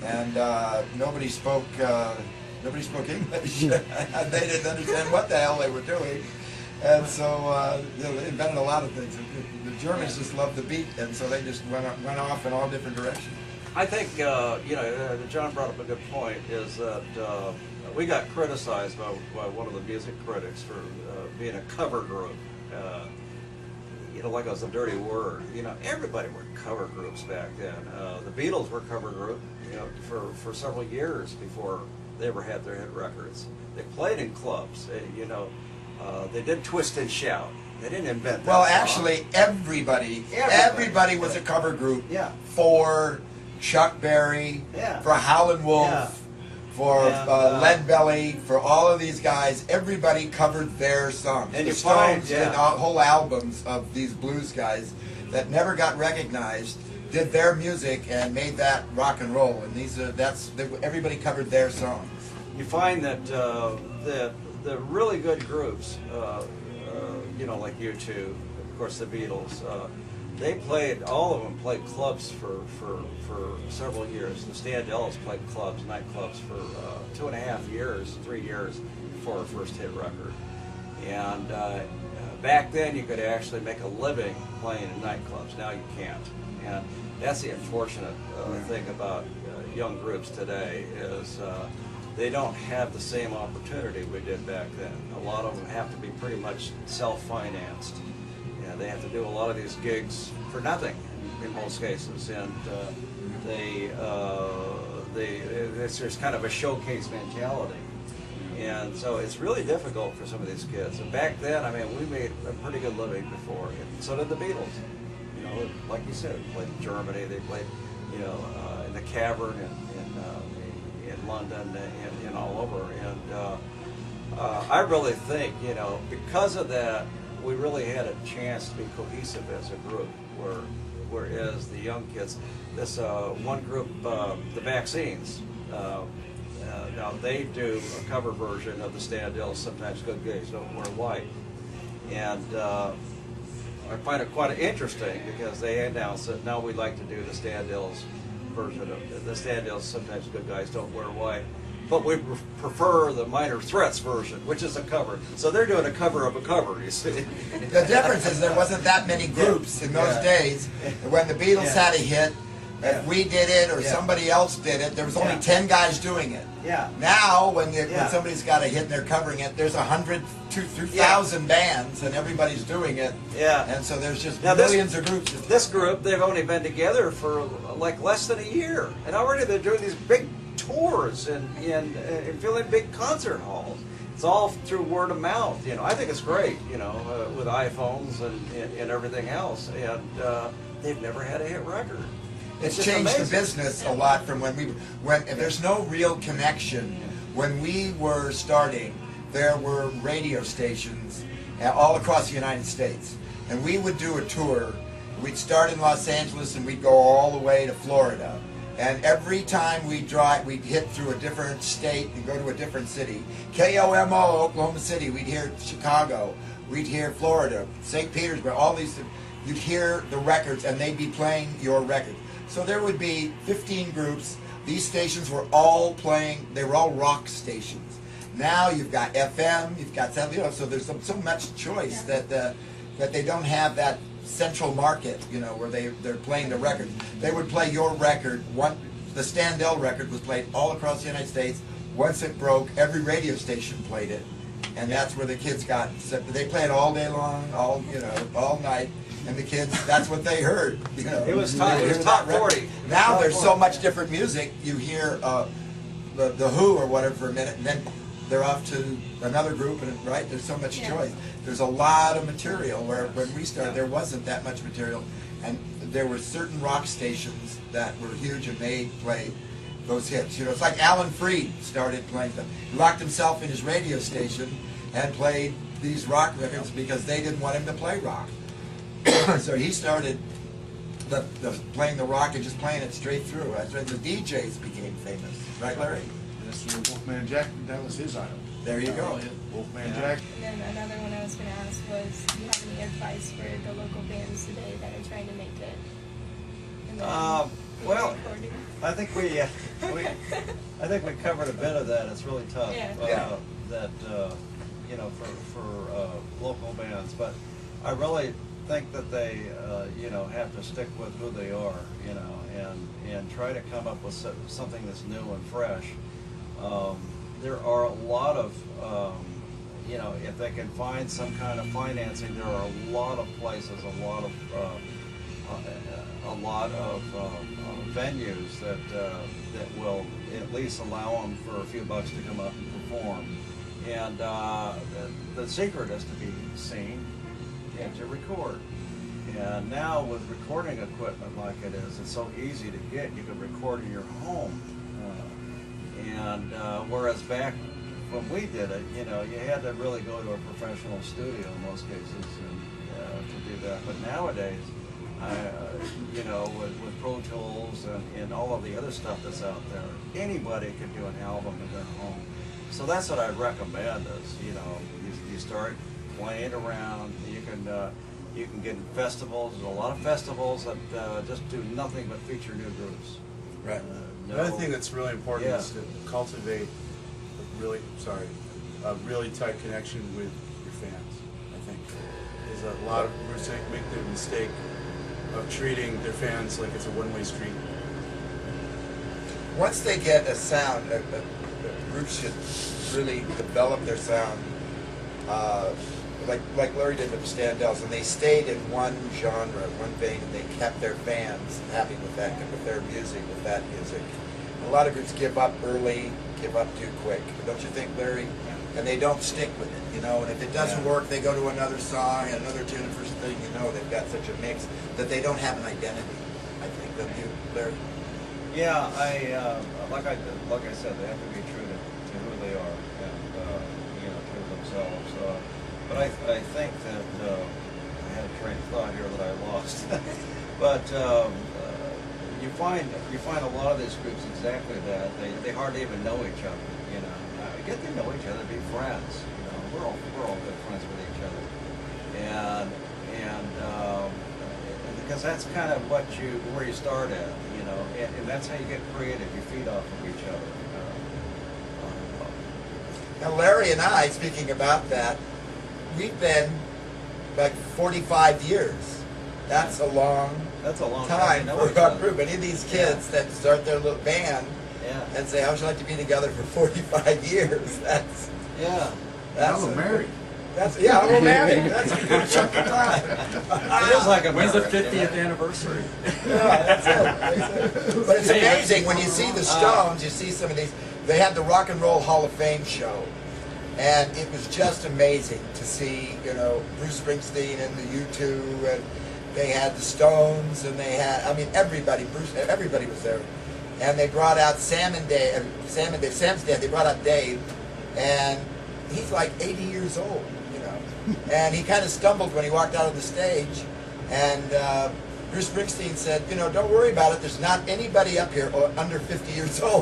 and nobody spoke English. They didn't understand what the hell they were doing, and so they invented a lot of things. The Germans just loved the beat, and so they just went off in all different directions. I think John brought up a good point. Is that we got criticized by one of the music critics for being a cover group. Like it was a dirty word. Everybody were cover groups back then. The Beatles were a cover group, for several years before they ever had their hit records. They played in clubs. They did Twist and Shout. They didn't invent that Well, song. actually, everybody was a cover group. Yeah. For Chuck Berry, Yeah. for Howlin' Wolf, Yeah. for And, Lead Belly, for all of these guys. Everybody covered their songs. And the you find, Stones did whole albums of these blues guys that never got recognized, did their music and made that rock and roll. And everybody covered their songs. You find that the really good groups, like U2, of course the Beatles, all of them played clubs for several years. The Sandells played nightclubs for 2.5 years, 3 years before our first hit record. And back then you could actually make a living playing in nightclubs. Now you can't. And that's the unfortunate thing about young groups today is they don't have the same opportunity we did back then. A lot of them have to be pretty much self-financed. They have to do a lot of these gigs for nothing in most cases, and there's kind of a showcase mentality, and so it's really difficult for some of these kids. And back then, we made a pretty good living before, and so did the Beatles. Like you said, they played in Germany, they played, in the Cavern in London and all over, and I really think, because of that, we really had a chance to be cohesive as a group, whereas the young kids, this one group, the Vaccines, now they do a cover version of the Sandells, Sometimes Good Guys Don't Wear White, and I find it quite interesting because they announced that now we'd like to do the Sandells version of the Sandells, Sometimes Good Guys Don't Wear White. But we prefer the Minor Threats version, which is a cover. So they're doing a cover of a cover, you see. The difference is there wasn't that many groups in those days. When the Beatles had a hit, if we did it or somebody else did it, there was only 10 guys doing it. Now, when somebody's got a hit and they're covering it, there's 100, 2,000 bands and everybody's doing it. And so there's just millions of groups. This group, they've only been together for like less than a year. And already they're doing these big tours and filling big concert halls. It's all through word of mouth. I think it's great, with iPhones and everything else. And they've never had a hit record. It's changed the business a lot from when there's no real connection. When we were starting, there were radio stations all across the United States. And we would do a tour. We'd start in Los Angeles and we'd go all the way to Florida. And every time we'd hit through a different state and go to a different city. KOMO, Oklahoma City, we'd hear Chicago, we'd hear Florida, St. Petersburg, all these, you'd hear the records and they'd be playing your record. So there would be 15 groups. These stations were all playing, they were all rock stations. Now you've got FM, you've got, so there's so much choice that they don't have that central market, where they're playing the records. They would play your record. The Standell record was played all across the United States. Once it broke, every radio station played it, and that's where the kids got. They played all day long, all night, and the kids. That's what they heard. It was top 40. Now there's so much different music. You hear the Who or whatever for a minute, and then they're off to another group, and there's so much choice. There's a lot of material where when we started there wasn't that much material, and there were certain rock stations that were huge and they played those hits. It's like Alan Freed started playing them. He locked himself in his radio station and played these rock records because they didn't want him to play rock. So he started playing the rock and just playing it straight through. That's when the DJs became famous. Right, Larry? That's Wolfman Jack. That was his idol. There you go. Wolfman Jack. And then another one I was going to ask was, do you have any advice for the local bands today that are trying to make it? Well, I think I think we covered a bit of that. It's really tough. Yeah. Yeah. You know, for local bands, but I really think that they, you know, have to stick with who they are, you know, and try to come up with something that's new and fresh. There are a lot of, you know, if they can find some kind of financing, there are a lot of places, a lot of venues that will at least allow them for a few bucks to come up and perform. And the secret is to be seen and to record. And now with recording equipment like it is, it's so easy to get. You can record in your home. Whereas back when we did it, you know, you had to really go to a professional studio in most cases to do that. But nowadays, you know, with Pro Tools and all of the other stuff that's out there, anybody can do an album in their home. So that's what I'd recommend is, you know, you start playing around. You can get in festivals. There's a lot of festivals that just do nothing but feature new groups. Right. Another thing that's really important Yeah. is to cultivate a really tight connection with your fans. I think there's a lot of groups that make the mistake of treating their fans like it's a one-way street. Once they get a sound, a group should really develop their sound, like Larry did with the Sandells, and they stayed in one genre, one vein, and they kept their fans happy with that, with their music, with that music. A lot of groups give up early, give up too quick, don't you think, Larry? And they don't stick with it, you know, and if it doesn't work, they go to another song and another tune, and first thing you know, they've got such a mix that they don't have an identity, I think, don't you, Larry? Yeah, like I said, they have to be true to who they are and you know, true to themselves. But I think that I had a train of thought here that I lost. But you find a lot of these groups exactly that they hardly even know each other. You know, get to know each other, be friends. You know, we're all good friends with each other, and because that's kind of where you start at. You know, and that's how you get creative. You feed off of each other. Now, Larry and I, speaking about that, we've been like 45 years. That's a long time to know each for our other. group. Any of these kids that start their little band and say, "How would you like to be together for 45 years?" That's I'm married. I'm married. That's a good chunk of time. It is like a When's the marriage, 50th anniversary? Yeah, that's it. But it's amazing when you see the Stones. You see some of these. They had the Rock and Roll Hall of Fame show. And it was just amazing to see, you know, Bruce Springsteen and the U2, and they had the Stones, and they had, I mean, everybody was there. And they brought out Sam's dad, they brought out Dave, and he's like 80 years old, you know. And he kind of stumbled when he walked out of the stage, and Bruce Springsteen said, you know, don't worry about it, there's not anybody up here under 50 years old.